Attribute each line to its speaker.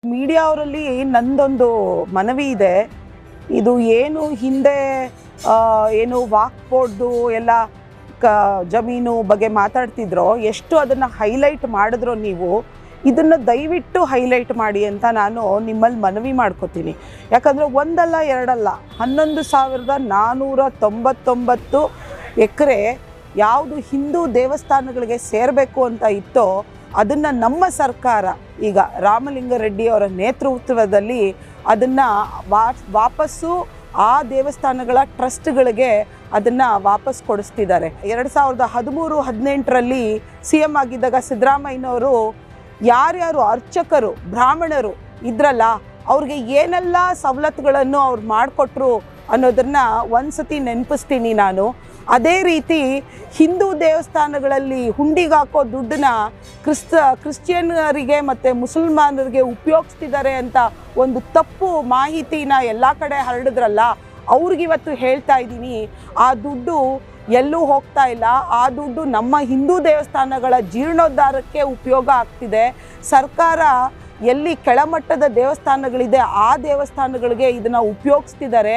Speaker 1: Media ಅವರಲ್ಲಿ ನಂದೊಂದು ಮನವಿ ಇದೆ. ಇದು ಏನು ಹಿಂದೆ ಏನು ವಾಕ್ ಬೋರ್ಡ್ದು ಎಲ್ಲ ಜಮೀನು ಬಗ್ಗೆ ಮಾತಾಡ್ತಿದ್ರೋ, ಎಷ್ಟು ಅದನ್ನು ಹೈಲೈಟ್ ಮಾಡಿದ್ರೋ ನೀವು, ಇದನ್ನು ದಯವಿಟ್ಟು ಹೈಲೈಟ್ ಮಾಡಿ ಅಂತ ನಾನು ನಿಮ್ಮಲ್ಲಿ ಮನವಿ ಮಾಡ್ಕೋತೀನಿ. ಯಾಕಂದರೆ ಒಂದಲ್ಲ ಎರಡಲ್ಲ 11,499 ಎಕರೆ ಯಾವುದು ಹಿಂದೂ ದೇವಸ್ಥಾನಗಳಿಗೆ ಸೇರಬೇಕು ಅಂತ ಇತ್ತೋ ಅದನ್ನು ನಮ್ಮ ಸರ್ಕಾರ ಈಗ ರಾಮಲಿಂಗಾರೆಡ್ಡಿ ಅವರ ನೇತೃತ್ವದಲ್ಲಿ ಅದನ್ನು ವಾಪಸ್ಸು ಆ ದೇವಸ್ಥಾನಗಳ ಟ್ರಸ್ಟ್ಗಳಿಗೆ ಅದನ್ನು ವಾಪಸ್ ಕೊಡಿಸ್ತಿದ್ದಾರೆ. 2013-18ರಲ್ಲಿ CM ಆಗಿದ್ದಾಗ ಸಿದ್ದರಾಮಯ್ಯನವರು ಯಾರ್ಯಾರು ಅರ್ಚಕರು ಬ್ರಾಹ್ಮಣರು ಇದ್ರಲ್ಲ ಅವ್ರಿಗೆ ಏನೆಲ್ಲ ಸವಲತ್ತುಗಳನ್ನು ಅವ್ರು ಮಾಡಿಕೊಟ್ರು ಅನ್ನೋದನ್ನು ಒಂದು ಸತಿ ನೆನಪಿಸ್ತೀನಿ ನಾನು. ಅದೇ ರೀತಿ ಹಿಂದೂ ದೇವಸ್ಥಾನಗಳಲ್ಲಿ ಹುಂಡಿಗೆ ಹಾಕೋ ದುಡ್ಡನ್ನ ಕ್ರಿಶ್ಚಿಯನ್ನರಿಗೆ ಮತ್ತು ಮುಸಲ್ಮಾನರಿಗೆ ಉಪಯೋಗಿಸ್ತಿದ್ದಾರೆ ಅಂತ ಒಂದು ತಪ್ಪು ಮಾಹಿತಿನ ಎಲ್ಲ ಕಡೆ ಹರಡಿದ್ರಲ್ಲ, ಅವ್ರಿಗಿವತ್ತು ಹೇಳ್ತಾ ಇದ್ದೀನಿ, ಆ ದುಡ್ಡು ಎಲ್ಲೂ ಹೋಗ್ತಾ ಇಲ್ಲ. ಆ ದುಡ್ಡು ನಮ್ಮ ಹಿಂದೂ ದೇವಸ್ಥಾನಗಳ ಜೀರ್ಣೋದ್ಧಾರಕ್ಕೆ ಉಪಯೋಗ ಆಗ್ತಿದೆ. ಸರ್ಕಾರ ಎಲ್ಲಿ ಕೆಳಮಟ್ಟದ ದೇವಸ್ಥಾನಗಳಿದೆ ಆ ದೇವಸ್ಥಾನಗಳಿಗೆ ಇದನ್ನು ಉಪಯೋಗಿಸ್ತಿದ್ದಾರೆ.